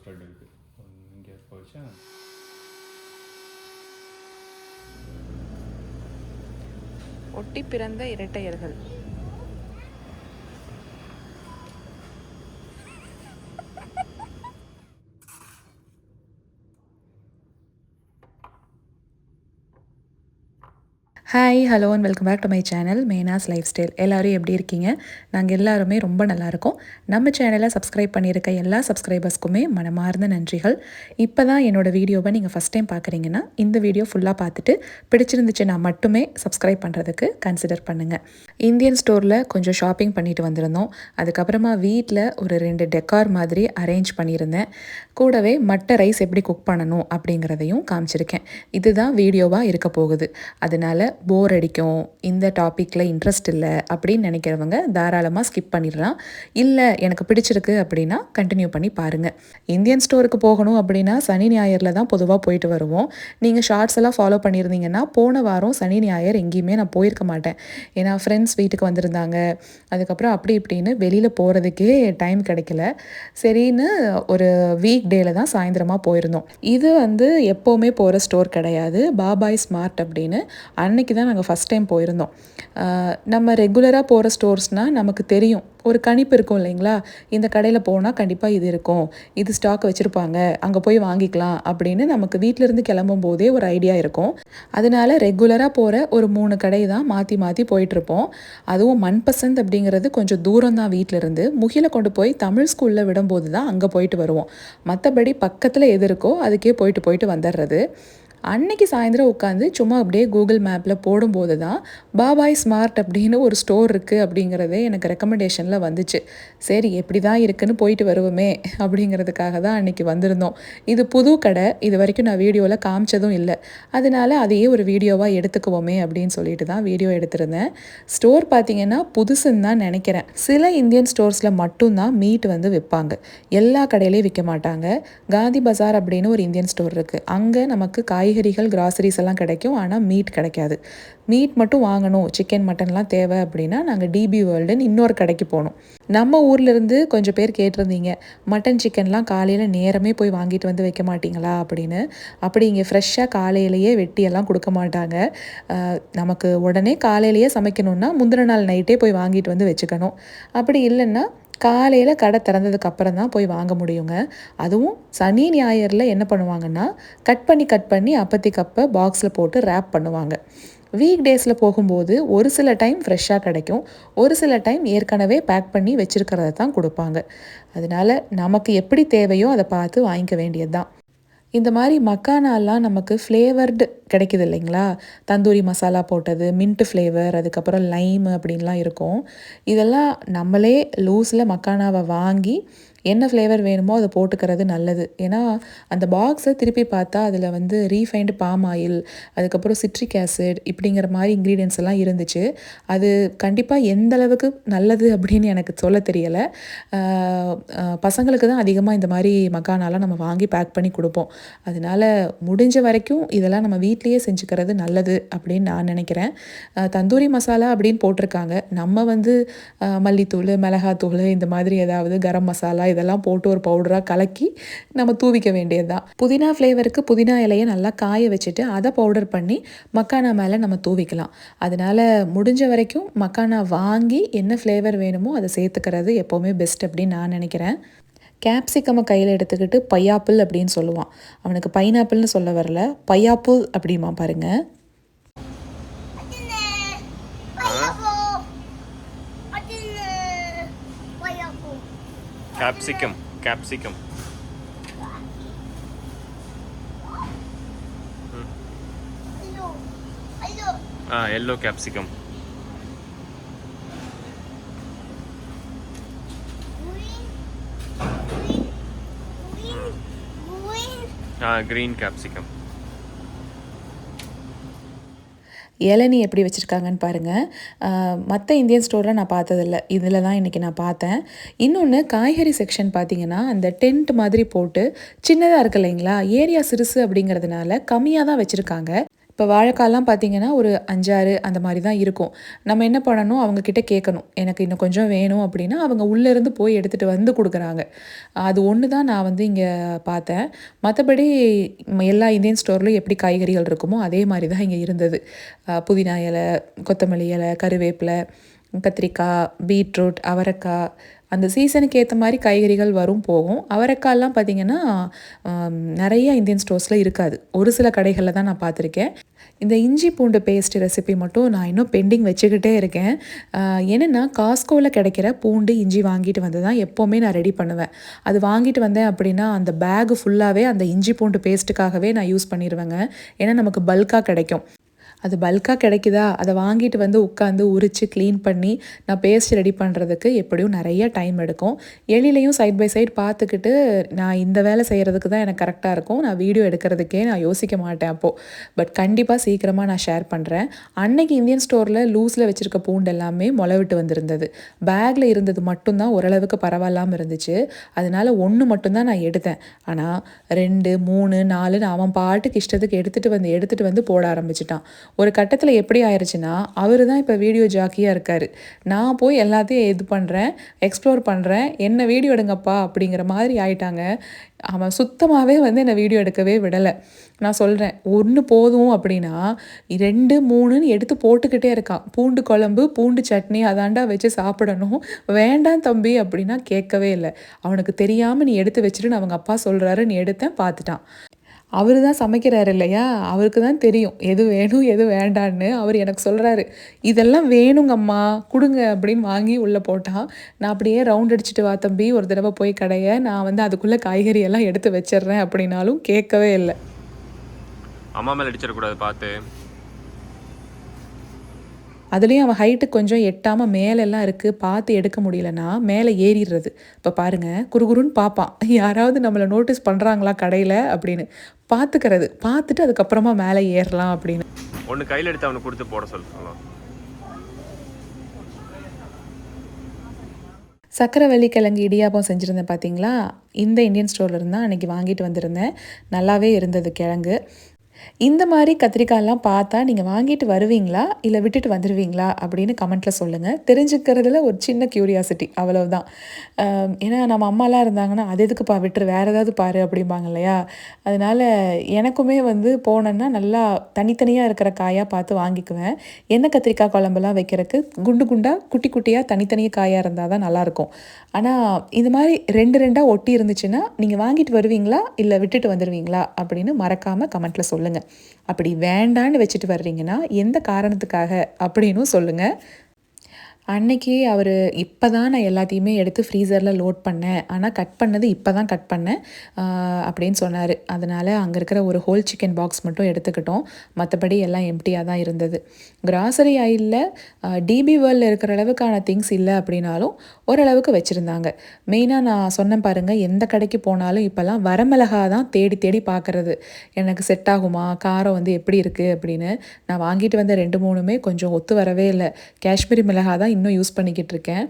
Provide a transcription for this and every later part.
Stud இருக்குது. இங்கே போச்சா. ஒட்டி பிறந்த இரட்டையர்கள். Hi, hello and welcome back to my channel மேனாஸ் லைஃப் ஸ்டைல். எல்லோரும் எப்படி இருக்கீங்க? நாங்கள் எல்லாருமே ரொம்ப நல்லாயிருக்கோம். நம்ம சேனலை சப்ஸ்கிரைப் பண்ணியிருக்க எல்லா சப்ஸ்கிரைபர்ஸ்க்குமே மனமார்ந்த நன்றிகள். இப்போ தான் என்னோடய வீடியோவை நீங்கள் ஃபஸ்ட் டைம் பார்க்குறீங்கன்னா இந்த வீடியோ ஃபுல்லாக பார்த்துட்டு பிடிச்சிருந்துச்சுன்னா மட்டுமே சப்ஸ்கிரைப் பண்ணுறதுக்கு கன்சிடர் பண்ணுங்கள். இந்தியன் ஸ்டோரில் கொஞ்சம் ஷாப்பிங் பண்ணிட்டு வந்திருந்தோம். அதுக்கப்புறமா வீட்டில் ஒரு 2 டெக்கார் மாதிரி அரேஞ்ச் பண்ணியிருந்தேன். கூடவே மட்டை ரைஸ் எப்படி குக் பண்ணணும் அப்படிங்கிறதையும் காமிச்சிருக்கேன். இதுதான் வீடியோவாக இருக்க போகுது. அதனால் போர் அடிக்கும், இந்த டாப்பிக்கில் இன்ட்ரெஸ்ட் இல்லை அப்படின்னு நினைக்கிறவங்க தாராளமாக ஸ்கிப் பண்ணிடலாம். இல்லை எனக்கு பிடிச்சிருக்கு அப்படின்னா கண்டினியூ பண்ணி பாருங்கள். இந்தியன் ஸ்டோருக்கு போகணும் அப்படின்னா சனி ஞாயிறில் தான் பொதுவாக போயிட்டு வருவோம். நீங்கள் ஷார்ட்ஸ் எல்லாம் ஃபாலோ பண்ணியிருந்தீங்கன்னா போன வாரம் சனி ஞாயிறு எங்கேயுமே நான் போயிருக்க மாட்டேன். ஏன்னா ஃப்ரெண்ட்ஸ் வீட்டுக்கு வந்திருந்தாங்க. அதுக்கப்புறம் அப்படி இப்படின்னு வெளியில் போகிறதுக்கே டைம் கிடைக்கல. சரின்னு ஒரு வீக் டேல தான் சாயந்தரமாக போயிருந்தோம். இது எப்போவுமே போகிற ஸ்டோர் கிடையாது. பாபாய் ஸ்மார்ட் அப்படின்னு அன்னைக்கு தான் நாங்கள் ஃபஸ்ட் டைம் போயிருந்தோம். நம்ம ரெகுலராக போகிற ஸ்டோர்ஸ்னால் நமக்கு தெரியும், ஒரு கணிப்பு இருக்கும் இல்லைங்களா? இந்த கடையில் போனால் கண்டிப்பாக இது இருக்கும், இது ஸ்டாக் வச்சுருப்பாங்க, அங்கே போய் வாங்கிக்கலாம் அப்படின்னு நமக்கு வீட்டிலேருந்து கிளம்பும் போதே ஒரு ஐடியா இருக்கும். அதனால ரெகுலராக போகிற ஒரு 3 கடை தான் மாற்றி மாற்றி போயிட்டுருப்போம். அதுவும் மன்பசந்த் அப்படிங்கிறது கொஞ்சம் தூரம் தான் வீட்டிலேருந்து. முகில கொண்டு போய் தமிழ் ஸ்கூலில் விடும்போது தான் அங்கே போயிட்டு வருவோம். மற்றபடி பக்கத்தில் எது இருக்கோ அதுக்கே போயிட்டு போயிட்டு வந்துடுறது. அன்னைக்கு சாயந்தரம் உட்காந்து சும்மா அப்படியே கூகுள் மேப்பில் போடும்போது தான் பாபாய் ஸ்மார்ட் அப்படின்னு ஒரு ஸ்டோர் இருக்குது அப்படிங்கிறதே எனக்கு ரெக்கமெண்டேஷனில் வந்துச்சு. சரி எப்படி தான் இருக்குன்னு போயிட்டு வருவோமே அப்படிங்கிறதுக்காக தான் அன்றைக்கி வந்திருந்தோம். இது புது கடை, இது வரைக்கும் நான் வீடியோவில் காமிச்சதும் இல்லை. அதனால அதையே ஒரு வீடியோவாக எடுத்துக்குவோமே அப்படின்னு சொல்லிட்டு தான் வீடியோ எடுத்திருந்தேன். ஸ்டோர் பார்த்திங்கன்னா புதுசுன்னு தான் நினைக்கிறேன். சில இந்தியன் ஸ்டோர்ஸில் மட்டும்தான் மீட் விற்பாங்க, எல்லா கடையிலையும் விற்க மாட்டாங்க. காந்தி பஜார் அப்படின்னு ஒரு இந்தியன் ஸ்டோர் இருக்குது. அங்கே நமக்கு காய்கறிகள், கிராசரிஸ் எல்லாம் கிடைக்கும். ஆனால் மீட் கிடைக்காது. மீட் மட்டும் வாங்கணும், சிக்கன் மட்டன்லாம் தேவை அப்படின்னா நாங்கள் டிபி வேர்ல்டுன்னு இன்னொரு கடைக்கு போனோம். நம்ம ஊர்லேருந்து கொஞ்சம் பேர் கேட்டிருந்தீங்க, மட்டன் சிக்கன்லாம் காலையில் நேரமே போய் வாங்கிட்டு வந்து வைக்க மாட்டிங்களா அப்படின்னு. அப்படி இங்கே ஃப்ரெஷ்ஷாக காலையிலேயே வெட்டியெல்லாம் கொடுக்க மாட்டாங்க. நமக்கு உடனே காலையிலேயே சமைக்கணுன்னா முந்தின நாள் நைட்டே போய் வாங்கிட்டு வந்து வச்சுக்கணும். அப்படி இல்லைன்னா காலையில் கடை திறந்ததுக்கு அப்புறம் தான் போய் வாங்க முடியுங்க. அதுவும் சனி ஞாயிறில் என்ன பண்ணுவாங்கன்னா கட் பண்ணி அப்பத்திக்கப்போ பாக்ஸில் போட்டு ரேப் பண்ணுவாங்க. வீக் டேஸில் போகும்போது ஒரு சில டைம் ஃப்ரெஷ்ஷாக கிடைக்கும், ஒரு சில டைம் ஏற்கனவே பேக் பண்ணி வச்சுருக்கிறத தான் கொடுப்பாங்க. அதனால் நமக்கு எப்படி தேவையோ அதை பார்த்து வாங்கிக்க வேண்டியது தான். இந்த மாதிரி மக்கானாலாம் நமக்கு ஃப்ளேவர்டு கிடைக்கிது இல்லைங்களா? தந்தூரி மசாலா போட்டது, மின்ட் ஃப்ளேவர், அதுக்கப்புறம் லைம் அப்படின்லாம் இருக்கும். இதெல்லாம் நம்மளே லூஸில் மக்கானாவை வாங்கி என்ன ஃப்ளேவர் வேணுமோ அதை போட்டுக்கிறது நல்லது. ஏன்னா அந்த பாக்ஸை திருப்பி பார்த்தா அதில் ரீஃபைண்டு பாம் ஆயில், அதுக்கப்புறம் சிட்ரிக் ஆசிட் இப்படிங்கிற மாதிரி இன்க்ரீடியன்ஸ் எல்லாம் இருந்துச்சு. அது கண்டிப்பாக எந்த அளவுக்கு நல்லது அப்படின்னு எனக்கு சொல்ல தெரியலை. பசங்களுக்கு தான் அதிகமாக இந்த மாதிரி மக்கானாலாம் நம்ம வாங்கி பேக் பண்ணி கொடுப்போம். அதனால் முடிஞ்ச வரைக்கும் இதெல்லாம் நம்ம வீட்லேயே செஞ்சுக்கிறது நல்லது அப்படின்னு நான் நினைக்கிறேன். தந்தூரி மசாலா அப்படின்னு போட்டிருக்காங்க. நம்ம மல்லித்தூள், மிளகாத்தூள், இந்த மாதிரி ஏதாவது கரம் மசாலா இதெல்லாம் போட்டு ஒரு பவுடராக கலக்கி நம்ம தூவிக்க வேண்டியது தான். புதினா ஃப்ளேவருக்கு புதினா இலையை நல்லா காய வச்சுட்டு அதை பவுடர் பண்ணி மக்கானா மேலே நம்ம தூவிக்கலாம். அதனால் முடிஞ்ச வரைக்கும் மக்கானா வாங்கி என்ன ஃப்ளேவர் வேணுமோ அதை சேர்த்துக்கிறது எப்போவுமே பெஸ்ட் அப்படின்னு நான் நினைக்கிறேன். கேப்சிகமை கையில் எடுத்துக்கிட்டு பையாப்பிள் அப்படின்னு சொல்லுவான். அவனுக்கு பைனாப்பிள்னு சொல்ல வரல, பையாப்பிள் அப்படிமா பாருங்கள். Capsicum yellow capsicum. green capsicum. இளநீ எப்படி வச்சுருக்காங்கன்னு பாருங்கள். மற்ற இந்தியன் ஸ்டோரில் நான் பார்த்ததில்ல, இதில் தான் இன்றைக்கி நான் பார்த்தேன். இன்னொன்று காய்கறி செக்ஷன் பார்த்திங்கன்னா அந்த டென்ட் மாதிரி போட்டு சின்னதாக இருக்கு இல்லைங்களா? ஏரியா சிறுசு அப்படிங்கிறதுனால கம்மியாக தான் வச்சுருக்காங்க. இப்போ வாழைக்காலாம் பார்த்திங்கன்னா ஒரு 5, 6 அந்த மாதிரி தான் இருக்கும். நம்ம என்ன பண்ணணும், அவங்கக்கிட்ட கேட்கணும், எனக்கு இன்னும் கொஞ்சம் வேணும் அப்படின்னா அவங்க உள்ளேருந்து போய் எடுத்துகிட்டு வந்து கொடுக்குறாங்க. அது ஒன்று தான் நான் வந்து இங்கே பார்த்தேன். மற்றபடி எல்லா இந்தியன் ஸ்டோர்லையும் எப்படி காய்கறிகள் இருக்குமோ அதே மாதிரி தான் இங்கே இருந்தது. புதினா இலை, கொத்தமல்லி இலை, கருவேப்பிலை, கத்திரிக்காய், பீட்ரூட், அவரைக்காய், அந்த சீசனுக்கு ஏற்ற மாதிரி காய்கறிகள் வரும் போகும். அவரைக்காய்லாம் பார்த்திங்கன்னா நிறைய இந்தியன் ஸ்டோர்ஸில் இருக்காது. ஒரு சில கடைகளில் தான் நான் பார்த்துருக்கேன். இந்த இஞ்சி பூண்டு பேஸ்ட் ரெசிபி மட்டும் நான் இன்னும் பெண்டிங் வச்சுக்கிட்டே இருக்கேன். என்னென்னா காஸ்கோவில் கிடைக்கிற பூண்டு இஞ்சி வாங்கிட்டு வந்து தான் எப்போவுமே நான் ரெடி பண்ணுவேன். அது வாங்கிட்டு வந்தேன் அப்படின்னா அந்த பேகு ஃபுல்லாகவே அந்த இஞ்சி பூண்டு பேஸ்ட்டுக்காகவே நான் யூஸ் பண்ணிடுவேங்க. ஏன்னா நமக்கு பல்காக கிடைக்கும். அது பல்காக கிடைக்குதா, அதை வாங்கிட்டு வந்து உட்காந்து உரித்து க்ளீன் பண்ணி நான் பேஸ்ட் ரெடி பண்ணுறதுக்கு எப்படியும் நிறைய டைம் எடுக்கும். எளிலையும் சைட் பை சைட் பார்த்துக்கிட்டு நான் இந்த வேலை செய்கிறதுக்கு தான் எனக்கு கரெக்டாக இருக்கும். நான் வீடியோ எடுக்கிறதுக்கே நான் யோசிக்க மாட்டேன் அப்போது. பட் கண்டிப்பாக சீக்கிரமாக நான் ஷேர் பண்ணுறேன். அன்னைக்கு இந்தியன் ஸ்டோரில் லூஸில் வச்சுருக்க பூண்டு எல்லாமே முளை விட்டு வந்திருந்தது. பேக்கில் இருந்தது மட்டும்தான் ஓரளவுக்கு பரவாயில்லாமல் இருந்துச்சு. அதனால் 1 மட்டும்தான் நான் எடுத்தேன். ஆனால் 2, 3, 4ன்னு அவன் பாட்டுக்கு இஷ்டத்துக்கு எடுத்துகிட்டு வந்து போட ஆரம்பிச்சிட்டான். ஒரு கட்டத்தில் எப்படி ஆயிடுச்சுன்னா, அவர் தான் இப்போ வீடியோ ஜாக்கியாக இருக்கார். நான் போய் எல்லாத்தையும் இது பண்ணுறேன், எக்ஸ்ப்ளோர் பண்ணுறேன், என்ன வீடியோ எடுங்கப்பா அப்படிங்கிற மாதிரி ஆயிட்டாங்க. அவன் சுத்தமாகவே வந்து என்னை வீடியோ எடுக்கவே விடலை. நான் சொல்கிறேன் 1 போதும் அப்படின்னா 2, 3ன்னு எடுத்து போட்டுக்கிட்டே இருக்கான். பூண்டு குழம்பு, பூண்டு சட்னி அதாண்டா வச்சு சாப்பிடணும், வேண்டாம் தம்பி அப்படின்னா கேட்கவே இல்லை. அவனுக்கு தெரியாமல் நீ எடுத்து வச்சுட்டு அவங்க அப்பா சொல்கிறாரு, நீ எடுத்தேன் பார்த்துட்டான். அவர் தான் சமைக்கிறாரு இல்லையா, அவருக்கு தான் தெரியும் எது வேணும் எது வேண்டான்னு. அவர் எனக்கு சொல்கிறாரு, இதெல்லாம் வேணுங்கம்மா கொடுங்க அப்படின்னு வாங்கி உள்ளே போட்டான். நான் அப்படியே ரவுண்ட் அடிச்சுட்டு வா தம்பி, ஒரு தடவை போய் கடையை நான் வந்து அதுக்குள்ளே காய்கறி எல்லாம் எடுத்து வச்சிடுறேன் அப்படின்னாலும் கேட்கவே இல்லை. அம்மா மேலே அடிச்சிடக்கூடாது பார்த்து. அதுலேயும் அவன் ஹைட்டு கொஞ்சம் எட்டாமல் மேலெல்லாம் இருக்குது, பார்த்து எடுக்க முடியலன்னா மேலே ஏறிடுறது. இப்போ பாருங்கள், குறுகுறுன்னு பார்ப்பான், யாராவது நம்மளை நோட்டீஸ் பண்ணுறாங்களா கடையில் அப்படின்னு பார்த்துட்டு அதுக்கப்புறமா மேலே ஏறலாம் அப்படின்னு. ஒன்று கையில் எடுத்து அவனுக்கு கொடுத்து போட சொல்லுவாங்க. சக்கரவள்ளி கிழங்கு இடியாப்பம் செஞ்சுருந்தேன் பார்த்தீங்களா, இந்த இந்தியன் ஸ்டோரில் இருந்தால் அன்றைக்கி வாங்கிட்டு வந்திருந்தேன். நல்லாவே இருந்தது கிழங்கு. இந்த மாதிரி கத்திரிக்காயெல்லாம் பார்த்தா நீங்கள் வாங்கிட்டு வருவீங்களா இல்லை விட்டுட்டு வந்துடுவீங்களா அப்படின்னு கமெண்ட்டில் சொல்லுங்கள். தெரிஞ்சுக்கிறதுல ஒரு சின்ன க்யூரியாசிட்டி, அவ்வளவுதான். ஏன்னா நம்ம அம்மாலாம் இருந்தாங்கன்னா அது எதுக்குப்பா விட்டுரு, வேறு ஏதாவது பாரு அப்படிம்பாங்க இல்லையா. அதனால் எனக்குமே வந்து போனேன்னா நல்லா தனித்தனியாக இருக்கிற காயாக பார்த்து வாங்கிக்குவேன். எண்ணெய் கத்திரிக்காய் குழம்புலாம் வைக்கிறதுக்கு குண்டு குண்டாக குட்டி குட்டியாக தனித்தனியாக காயாக இருந்தால் தான் நல்லாயிருக்கும். ஆனால் இது மாதிரி 2 ஒட்டி இருந்துச்சுன்னா நீங்கள் வாங்கிட்டு வருவீங்களா இல்லை விட்டுட்டு வந்துடுவீங்களா அப்படின்னு மறக்காமல் கமெண்ட்டில் சொல்லுங்கள். அப்படி வேண்டான்னு வச்சுட்டு வர்றீங்கன்னா எந்த காரணத்துக்காக அப்படின்னும் சொல்லுங்கள். அன்னைக்கு அவர் இப்போ தான் நான் எல்லாத்தையுமே எடுத்து ஃப்ரீசரில் லோட் பண்ணேன், ஆனால் கட் பண்ணது இப்போ தான் கட் பண்ணேன் அப்படின்னு சொன்னார். அதனால் அங்கே இருக்கிற ஒரு ஹோல் சிக்கன் பாக்ஸ் மட்டும் எடுத்துக்கிட்டோம். மற்றபடி எல்லாம் எம்டியாக தான் இருந்தது. கிராசரி ஐயில் டிபி வேர்ல்டில் இருக்கிற அளவுக்கான திங்ஸ் இல்லை அப்படின்னாலும் ஓரளவுக்கு வச்சுருந்தாங்க. மெயினாக நான் சொன்னேன் பாருங்கள், எந்த கடைக்கு போனாலும் இப்போல்லாம் வரமிளகா தான் தேடி தேடி பார்க்குறது. எனக்கு செட் ஆகுமா, காரம் வந்து எப்படி இருக்குது அப்படின்னு. நான் வாங்கிட்டு வந்த 2, 3மே கொஞ்சம் ஒத்து வரவே இல்லை. காஷ்மீரி மிளகா தான் இன்னும் யூஸ் பண்ணிக்கிட்டு இருக்கேன்.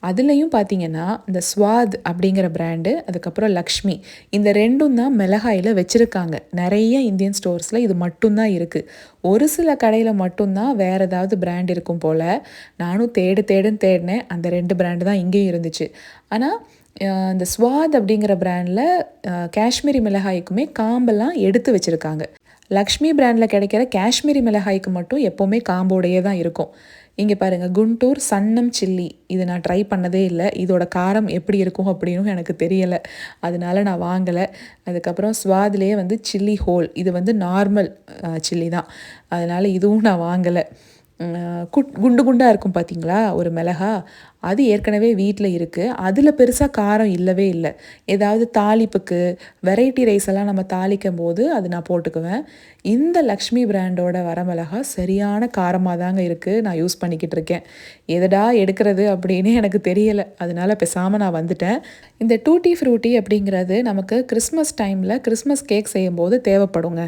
அதுலேயும் பார்த்தீங்கன்னா இந்த ஸ்வாத் அப்படிங்கிற பிராண்டு, அதுக்கப்புறம் லக்ஷ்மி, இந்த 2ம் தான் மிளகாயில் வச்சுருக்காங்க. நிறைய இந்தியன் ஸ்டோர்ஸில் இது மட்டும்தான் இருக்குது. ஒரு சில கடையில் மட்டும்தான் வேறு ஏதாவது பிராண்ட் இருக்கும் போல். நானும் தேடுன்னு தேடினேன், அந்த 2 பிராண்டு தான் இங்கேயும் இருந்துச்சு. ஆனால் இந்த ஸ்வாத் அப்படிங்கிற பிராண்டில் காஷ்மீரி மிளகாய்க்குமே காம்பெல்லாம் எடுத்து வச்சுருக்காங்க. லக்ஷ்மி பிராண்டில் கிடைக்கிற காஷ்மீரி மிளகாய்க்கு மட்டும் எப்போவுமே காம்போடையே தான் இருக்கும். இங்கே பாருங்கள், குண்டூர் சன்னம் சில்லி, இது நான் ட்ரை பண்ணதே இல்லை. இதோட காரம் எப்படி இருக்கும் அப்படின்னு எனக்கு தெரியலை, அதனால நான் வாங்கலை. அதுக்கப்புறம் ஸ்வாத்லேயே வந்து சில்லி ஹோல், இது வந்து நார்மல் சில்லி தான், அதனால் இதுவும் நான் வாங்கலை. குண்டு குண்டாக இருக்கும் பார்த்தீங்களா ஒரு மிளகா, அது ஏற்கனவே வீட்டில் இருக்குது. அதில் பெருசாக காரம் இல்லவே இல்லை. ஏதாவது தாளிப்புக்கு வெரைட்டி ரைஸ் எல்லாம் நம்ம தாளிக்கும் போது அது நான் போட்டுக்குவேன். இந்த லக்ஷ்மி பிராண்டோட வரமிளகா சரியான காரமாக தாங்க இருக்குது. நான் யூஸ் பண்ணிக்கிட்டு இருக்கேன். எதடா எடுக்கிறது அப்படின்னு எனக்கு தெரியலை, அதனால பேசாமல் நான் வந்துட்டேன். இந்த டூட்டி ஃப்ரூட்டி அப்படிங்கிறது நமக்கு கிறிஸ்மஸ் டைமில் கிறிஸ்மஸ் கேக் செய்யும்போது தேவைப்படுங்க.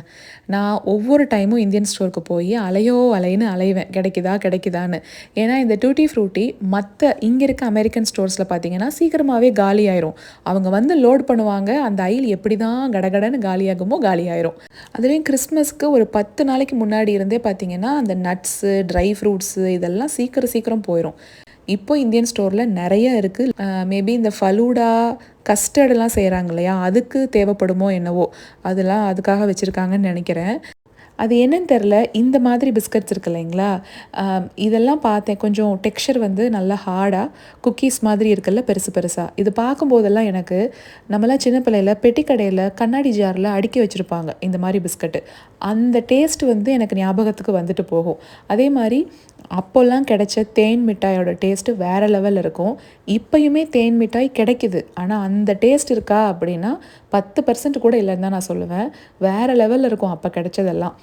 நான் ஒவ்வொரு டைமும் இந்தியன் ஸ்டோருக்கு போய் அலைன்னு அலைவேன், கிடைக்குதான்னு. ஏன்னா இந்த டூட்டி ஃப்ரூட்டி மற்ற இங்கே இருக்க அமெரிக்கன் ஸ்டோர்ஸில் பார்த்தீங்கன்னா சீக்கிரமாகவே காலி ஆயிரும். அவங்க வந்து லோட் பண்ணுவாங்க, அந்த ஐல் எப்படி தான் கடகடன்னு காலியாகுமோ காலியாயிரும். அதுவே கிறிஸ்மஸ்க்கு ஒரு 10 நாளைக்கு முன்னாடி இருந்தே பார்த்தீங்கன்னா அந்த நட்ஸு, ட்ரை ஃப்ரூட்ஸு இதெல்லாம் சீக்கிரம் போயிடும். இப்போ இந்தியன் ஸ்டோரில் நிறைய இருக்குது. மேபி இந்த ஃபலூடா கஸ்டர்டெல்லாம் செய்கிறாங்க இல்லையா, அதுக்கு தேவைப்படுமோ என்னவோ, அதெல்லாம் அதுக்காக வச்சுருக்காங்கன்னு நினைக்கிறேன். அது என்னன்னு தெரில. இந்த மாதிரி பிஸ்கட்ஸ் இருக்கு இல்லைங்களா, இதெல்லாம் பார்த்தேன். கொஞ்சம் டெக்ஸ்சர் வந்து நல்லா ஹார்டாக குக்கீஸ் மாதிரி இருக்குல்ல, பெருசாக. இது பார்க்கும்போதெல்லாம் எனக்கு நம்மளாம் சின்ன பிள்ளையில் பெட்டி கடையில் கண்ணாடி ஜாரில் அடுக்கி வச்சுருப்பாங்க இந்த மாதிரி பிஸ்கட்டு. அந்த டேஸ்ட் வந்து எனக்கு ஞாபகத்துக்கு வந்துட்டு போகும். அதே மாதிரி அப்போல்லாம் கிடைச்ச தேன் மிட்டாயோட டேஸ்ட்டு வேறு லெவலில் இருக்கும். இப்போயுமே தேன் மிட்டாய் கிடைக்குது, ஆனால் அந்த டேஸ்ட் இருக்கா அப்படின்னா 10% கூட இல்லைன்னு தான் நான் சொல்லுவேன். வேறு லெவலில் இருக்கும் அப்போ கிடைச்சதெல்லாம்.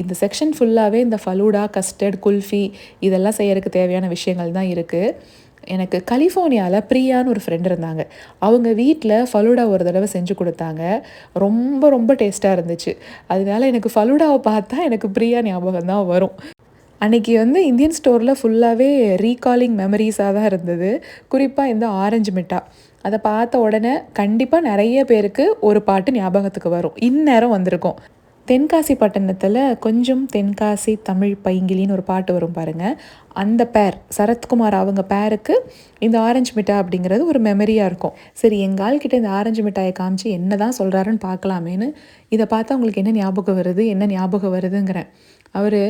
இந்த செக்ஷன் ஃபுல்லாகவே இந்த ஃபலூடா, கஸ்டர்ட், குல்ஃபி இதெல்லாம் செய்யறதுக்கு தேவையான விஷயங்கள் தான் இருக்குது. எனக்கு கலிஃபோர்னியாவில் பிரியான்னு ஒரு ஃப்ரெண்ட் இருந்தாங்க. அவங்க வீட்டில் ஃபலூடா ஒரு தடவை செஞ்சு கொடுத்தாங்க. ரொம்ப டேஸ்ட்டாக இருந்துச்சு. அதனால எனக்கு ஃபலூடாவை பார்த்தா எனக்கு பிரியா ஞாபகம் தான் வரும். அன்றைக்கி வந்து இந்தியன் ஸ்டோரில் ஃபுல்லாகவே ரீகாலிங் மெமரிஸாக தான் இருந்தது. குறிப்பாக இந்த ஆரஞ்சு மிட்டாய் அதை பார்த்த உடனே கண்டிப்பாக நிறைய பேருக்கு ஒரு பாட்டு ஞாபகத்துக்கு வரும். இந்நேரம் வந்திருக்கும். தென்காசி பட்டணத்தில் கொஞ்சம் தென்காசி தமிழ் பைங்கிலின்னு ஒரு பாட்டு வரும் பாருங்கள். அந்த பேர் சரத்குமார் அவங்க பேருக்கு இந்த ஆரஞ்சு மிட்டாய் அப்படிங்கிறது ஒரு மெமரியாக இருக்கும். சரி, எங்கள் ஆள்கிட்ட இந்த ஆரஞ்சு மிட்டாயை காமிச்சு என்ன தான் சொல்கிறாருன்னு பார்க்கலாமேன்னு இதை பார்த்தா உங்களுக்கு என்ன ஞாபகம் வருதுங்கிறேன். அவர்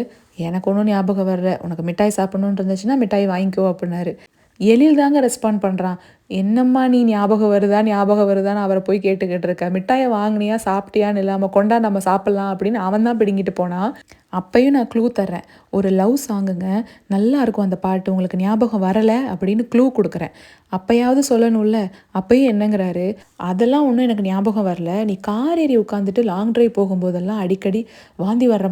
எனக்கு ஒன்றும் ஞாபகம் வரல, உனக்கு மிட்டாய் சாப்பிட்ணுன்னு இருந்துச்சுன்னா மிட்டாய் வாங்கிக்கோ அப்படின்னாரு. எழில் தாங்க ரெஸ்பாண்ட் பண்ணுறான். என்னம்மா நீ ஞாபகம் வருதான்னு அவரை போய் கேட்டுக்கிட்டு இருக்க. மிட்டாயை வாங்கினியா சாப்பிட்டியான்னு இல்லாமல் கொண்டா நம்ம சாப்பிட்லாம் அப்படின்னு அவன் தான் பிடுங்கிட்டு போனான். அப்பையும் நான் க்ளூ தர்றேன். ஒரு லவ் சாங்குங்க, நல்லா இருக்கும் அந்த பாட்டு, உங்களுக்கு ஞாபகம் வரலை அப்படின்னு க்ளூ கொடுக்குறேன். அப்போயாவது சொல்லணும்ல. அப்பையும் என்னங்கிறாரு, அதெல்லாம் ஒன்றும் எனக்கு ஞாபகம் வரல, நீ கார் ஏறி உட்காந்துட்டு லாங் ட்ரைவ் போகும்போதெல்லாம் அடிக்கடி வாந்தி வர்ற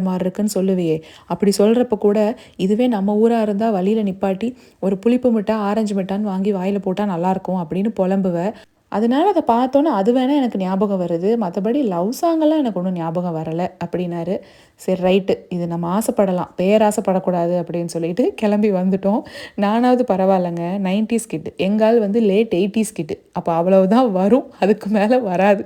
மாதிரி இருக்குன்னு சொல்லுவையே, அப்படி சொல்கிறப்ப கூட இதுவே நம்ம ஊராக இருந்தால் வழியில் நிப்பாட்டி ஒரு புளிப்பு மிட்டாய் ஆரஞ்சு மிட்டான்னு வாங்கி வாயில் போட்டால் நல்லாயிருக்கும் அப்படின்னு புலம்புவேன். அதனால் அதை பார்த்தோன்னே அது வேணால் எனக்கு ஞாபகம் வருது, மற்றபடி லவ் சாங்கெல்லாம் எனக்கு ஒன்றும் ஞாபகம் வரலை அப்படின்னாரு. சரி ரைட்டு, இது நம்ம ஆசைப்படலாம், பேராசைப்படக்கூடாது அப்படின்னு சொல்லிட்டு கிளம்பி வந்துட்டோம். நானாவது பரவாயில்லைங்க, 90s கிட்டு, எங்கால் வந்து லேட் 80s கிட்டு. அப்போ அவ்வளவுதான் வரும், அதுக்கு மேலே வராது.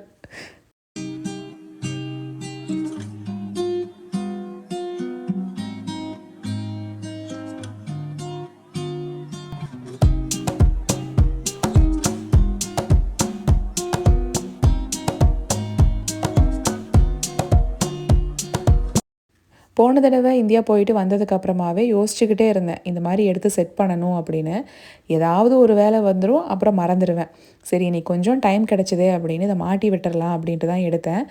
போன தடவை இந்தியா போயிட்டு வந்ததுக்கப்புறமாவே யோசிச்சுக்கிட்டே இருந்தேன், இந்த மாதிரி எடுத்து செட் பண்ணணும் அப்படின்னு. ஏதாவது ஒரு வேலை வந்துடும், அப்புறம் மறந்துடுவேன். சரி, இன்னைக்கு கொஞ்சம் டைம் கிடச்சிதே அப்படின்னு இதை மாட்டி விட்டுறலாம் அப்படின்ட்டு தான் எடுத்தேன்.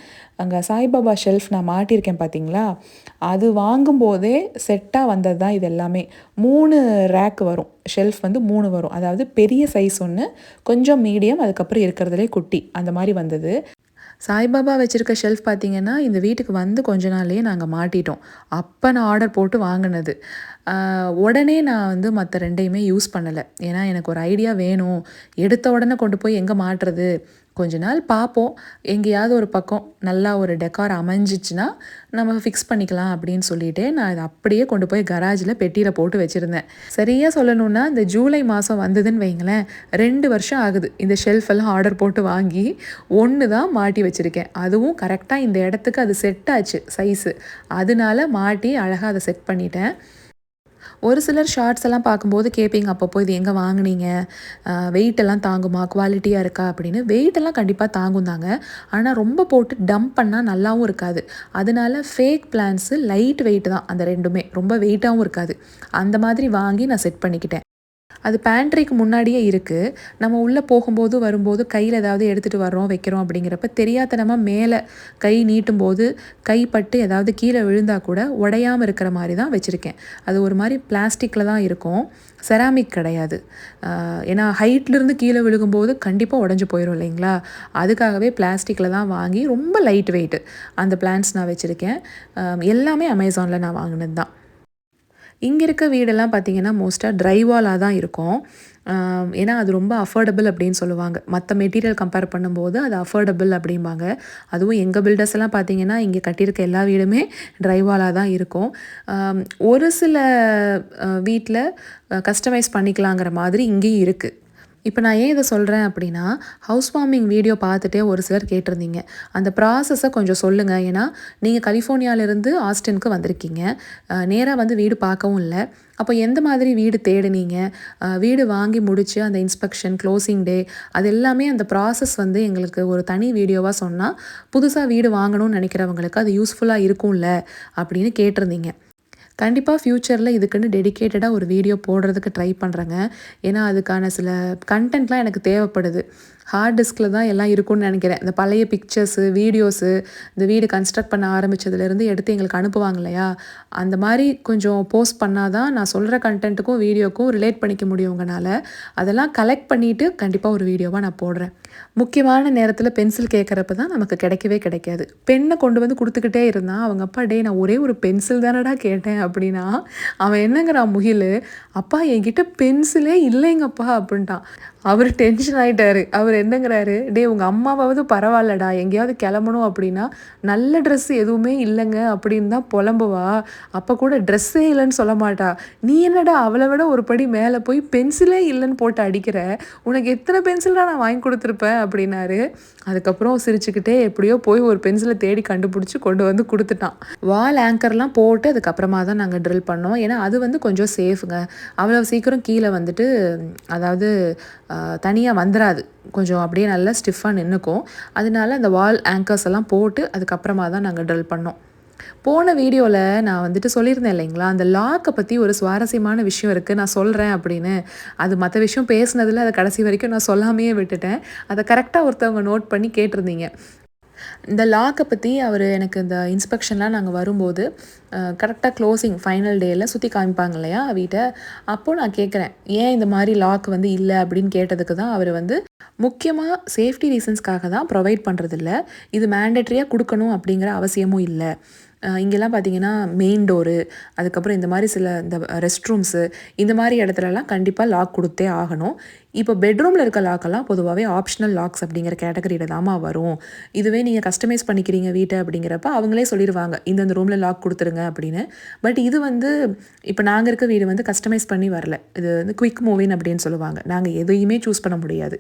அங்கே சாய்பாபா ஷெல்ஃப் நான் மாட்டியிருக்கேன் பார்த்தீங்களா, அது வாங்கும்போதே செட்டாக வந்தது தான் இது எல்லாமே. 3 ரேக் வரும், ஷெல்ஃப் வந்து 3 வரும். அதாவது பெரிய சைஸ் ஒன்று, கொஞ்சம் மீடியம், அதுக்கப்புறம் இருக்கிறதுலே குட்டி, அந்த மாதிரி வந்தது. சாய்பாபா வச்சுருக்க ஷெல்ஃப் பார்த்திங்கன்னா இந்த வீட்டுக்கு வந்து கொஞ்ச நாள்லேயே நாங்கள் மாட்டிட்டோம். அப்போ நான் ஆர்டர் போட்டு வாங்கினது. உடனே நான் வந்து மற்ற 2யுமே யூஸ் பண்ணலை. ஏன்னா எனக்கு ஒரு ஐடியா வேணும், எடுத்த உடனே கொண்டு போய் எங்கே மாட்டுறது, கொஞ்ச நாள் பார்ப்போம், எங்கேயாவது ஒரு பக்கம் நல்லா ஒரு டெக்கார் அமைஞ்சிச்சுன்னா நம்ம ஃபிக்ஸ் பண்ணிக்கலாம் அப்படின்னு சொல்லிட்டு நான் இதை அப்படியே கொண்டு போய் கராஜில் பெட்டியில் போட்டு வச்சுருந்தேன். சரியாக சொல்லணுன்னா இந்த ஜூலை மாதம் வந்ததுன்னு வைங்களேன், 2 வருஷம் ஆகுது இந்த ஷெல்ஃபெல்லாம் ஆர்டர் போட்டு வாங்கி. 1 தான் மாட்டி வச்சுருக்கேன், அதுவும் கரெக்டாக இந்த இடத்துக்கு அது செட் ஆச்சு சைஸு, அதனால மாட்டி அழகாக அதை செட் பண்ணிட்டேன். ஒரு சிலர் ஷார்ட்ஸ் எல்லாம் பார்க்கும்போது கேட்பீங்க, அப்பப்போ இது எங்கே வாங்கினீங்க, வெயிட்டெல்லாம் தாங்குமா, குவாலிட்டியாக இருக்கா அப்படின்னு. வெயிட்டெல்லாம் கண்டிப்பாக தாங்கும் தாங்க, ஆனால் ரொம்ப போட்டு டம்ப் பண்ணால் நல்லாவும் இருக்காது. அதனால ஃபேக் பிளான்ஸு லைட் வெயிட் தான், அந்த 2மே ரொம்ப வெயிட்டாகவும் இருக்காது. அந்த மாதிரி வாங்கி நான் செட் பண்ணிக்கிட்டேன். அது பேண்ட்ரிக்கு முன்னாடியே இருக்குது. நம்ம உள்ளே போகும்போது வரும்போது கையில் ஏதாவது எடுத்துகிட்டு வர்றோம் வைக்கிறோம் அப்படிங்கிறப்ப தெரியாதனமாக மேலே கை நீட்டும்போது கைப்பட்டு ஏதாவது கீழே விழுந்தால் கூட உடையாமல் இருக்கிற மாதிரி தான் வச்சுருக்கேன். அது ஒரு மாதிரி பிளாஸ்டிக்கில் தான் இருக்கும், செராமிக் கிடையாது. ஏன்னா ஹைட்லேருந்து கீழே விழுகும்போது கண்டிப்பாக உடஞ்சி போயிடும் இல்லைங்களா, அதுக்காகவே பிளாஸ்டிக்கில் தான் வாங்கி ரொம்ப லைட் வெயிட்டு அந்த பிளான்ஸ் நான் வச்சுருக்கேன். எல்லாமே அமேசானில் நான் வாங்கினது தான். இங்கே இருக்க வீடெல்லாம் பார்த்திங்கன்னா மோஸ்ட்டாக ட்ரைவாலாக தான் இருக்கும். ஏன்னா அது ரொம்ப அஃபோர்டபுள் அப்படின்னு சொல்லுவாங்க. மற்ற மெட்டீரியல் கம்பேர் பண்ணும்போது அது அஃபோர்டபுள் அப்படிம்பாங்க. அதுவும் எங்கள் பில்டர்ஸ் எல்லாம் பார்த்திங்கன்னா இங்கே கட்டியிருக்க எல்லா வீடுமே ட்ரைவாலாக தான் இருக்கும். ஒரு சில வீட்டில் கஸ்டமைஸ் பண்ணிக்கலாங்கிற மாதிரி இங்கேயும் இருக்குது. இப்போ நான் ஏன் இதை சொல்கிறேன் அப்படின்னா, ஹவுஸ் வார்மிங் வீடியோ பார்த்துட்டே ஒரு சிலர் கேட்டிருந்தீங்க. அந்த ப்ராசஸை கொஞ்சம் சொல்லுங்கள். ஏன்னா நீங்கள் கலிஃபோர்னியாவிலேருந்து ஆஸ்டினுக்கு வந்திருக்கீங்க. நேராக வந்து வீடு பார்க்கவும் இல்லை. அப்போ எந்த மாதிரி வீடு தேடுனீங்க, வீடு வாங்கி முடித்து அந்த இன்ஸ்பெக்ஷன், க்ளோசிங் டே, அது எல்லாமே அந்த ப்ராசஸ் வந்து எங்களுக்கு ஒரு தனி வீடியோவாக சொன்னால் புதுசாக வீடு வாங்கணும்னு நினைக்கிறவங்களுக்கு அது யூஸ்ஃபுல்லாக இருக்கும்ல அப்படின்னு கேட்டிருந்தீங்க. கண்டிப்பாக ஃப்யூச்சரில் இதுக்குன்னு டெடிக்கேட்டடாக ஒரு வீடியோ போடுறதுக்கு ட்ரை பண்ணுறேங்க. ஏன்னா அதுக்கான சில கண்டென்ட்லாம் எனக்கு தேவைப்படுது. ஹார்ட் டிஸ்கில் தான் எல்லாம் இருக்கும்னு நினைக்கிறேன். இந்த பழைய பிக்சர்ஸு, வீடியோஸு, இந்த வீடு கன்ஸ்ட்ரக்ட் பண்ண ஆரம்பித்ததுலேருந்து எடுத்து எங்களுக்கு அனுப்புவாங்க இல்லையா, அந்த மாதிரி கொஞ்சம் போஸ்ட் பண்ணால் தான் நான் சொல்கிற கண்டென்ட்டுக்கும் வீடியோக்கும் ரிலேட் பண்ணிக்க முடியும் உங்களால். அதெல்லாம் கலெக்ட் பண்ணிவிட்டு கண்டிப்பாக ஒரு வீடியோவாக நான் போடுறேன். முக்கியமான நேரத்தில் பென்சில் கேட்குறப்ப தான் நமக்கு கிடைக்கவே கிடைக்காது. பெண்ணை கொண்டு வந்து கொடுத்துக்கிட்டே இருந்தான். அவங்க அப்பா, டே நான் ஒரே ஒரு பென்சில் தானடா கேட்டேன் அப்படின்னா, அவன் என்னங்கிறான் முகில், அப்பா என்கிட்ட பென்சிலே இல்லைங்கப்பா அப்படின்ட்டான். அவர் டென்ஷன் ஆகிட்டாரு. அவர் என்னங்கிறாரு, டே உங்கள் அம்மாவாவது பரவாயில்லடா, எங்கேயாவது கிளம்பணும் அப்படின்னா நல்ல ட்ரெஸ்ஸு எதுவுமே இல்லைங்க அப்படின்னு தான் புலம்புவா. அப்போ கூட ட்ரெஸ்ஸே இல்லைன்னு சொல்ல மாட்டா. நீ என்னடா அவளை விட ஒரு படி மேலே போய் பென்சிலே இல்லைன்னு போட்டு அடிக்கிற, உனக்கு எத்தனை பென்சில் தான் நான் வாங்கி கொடுத்துருப்பேன் அப்படின்னாரு. அதுக்கப்புறம் சிரிச்சுக்கிட்டே எப்படியோ போய் ஒரு பென்சிலை தேடி கண்டுபிடிச்சி கொண்டு வந்து கொடுத்துட்டான். வால் ஆங்கர்லாம் போட்டு அதுக்கப்புறமா தான் நாங்கள் ட்ரில் பண்ணோம். ஏன்னா அது வந்து கொஞ்சம் சேஃபுங்க. அவ்வளோ சீக்கிரம் கீழே வந்துட்டு அதாவது தனியாக வந்துடாது. கொஞ்சம் அப்படியே நல்லா ஸ்டிஃபாக நின்றுக்கும். அதனால அந்த வால் ஆங்கர்ஸ் எல்லாம் போட்டு அதுக்கப்புறமா தான் நாங்கள் ட்ரில் பண்ணோம். போன வீடியோவில் நான் வந்துட்டு சொல்லியிருந்தேன் இல்லைங்களா, அந்த லாக்கை பற்றி ஒரு சுவாரஸ்யமான விஷயம் இருக்குது, நான் சொல்கிறேன் அப்படின்னு. அது மற்ற விஷயம் பேசுனதில் அதை கடைசி வரைக்கும் நான் சொல்லாமையே விட்டுட்டேன். அதை கரெக்டாக ஒருத்தவங்க நோட் பண்ணி கேட்டிருந்தீங்க. இந்த லாக்கை பற்றி அவர் எனக்கு இந்த இன்ஸ்பெக்ஷன்லாம் நாங்கள் வரும்போது கரெக்டாக க்ளோசிங் ஃபைனல் டேயில் சுற்றி காமிப்பாங்க இல்லையா வீட்டை, அப்போது நான் கேட்குறேன் ஏன் இந்த மாதிரி லாக் வந்து இல்லை அப்படின்னு கேட்டதுக்கு தான் அவர் வந்து முக்கியமாக சேஃப்டி ரீசன்ஸ்க்காக தான் ப்ரொவைட் பண்ணுறதில்ல, இது மேண்டட்ரியாக கொடுக்கணும் அப்படிங்கிற அவசியமும் இல்லை. இங்கெல்லாம் பார்த்தீங்கன்னா மெயின் டோரு, அதுக்கப்புறம் இந்த மாதிரி சில இந்த ரெஸ்ட் ரூம்ஸு, இந்த மாதிரி இடத்துலலாம் கண்டிப்பாக லாக் கொடுத்தே ஆகணும். இப்போ பெட்ரூமில் இருக்க லாக்கெல்லாம் பொதுவாகவே ஆப்ஷனல் லாக்ஸ் அப்படிங்கிற கேட்டகரியில் தாம்மா வரும். இதுவே நீங்கள் கஸ்டமைஸ் பண்ணிக்கிறீங்க வீட்டை அப்படிங்கிறப்ப அவங்களே சொல்லிடுவாங்க இந்த ரூமில் லாக் கொடுத்துருங்க அப்படின்னு. பட் இது வந்து இப்போ நாங்கள் இருக்க வீடு வந்து கஸ்டமைஸ் பண்ணி வரல, இது வந்து குயிக் மூவின் அப்படின்னு சொல்லுவாங்க. நாங்கள் எதையுமே சூஸ் பண்ண முடியாது.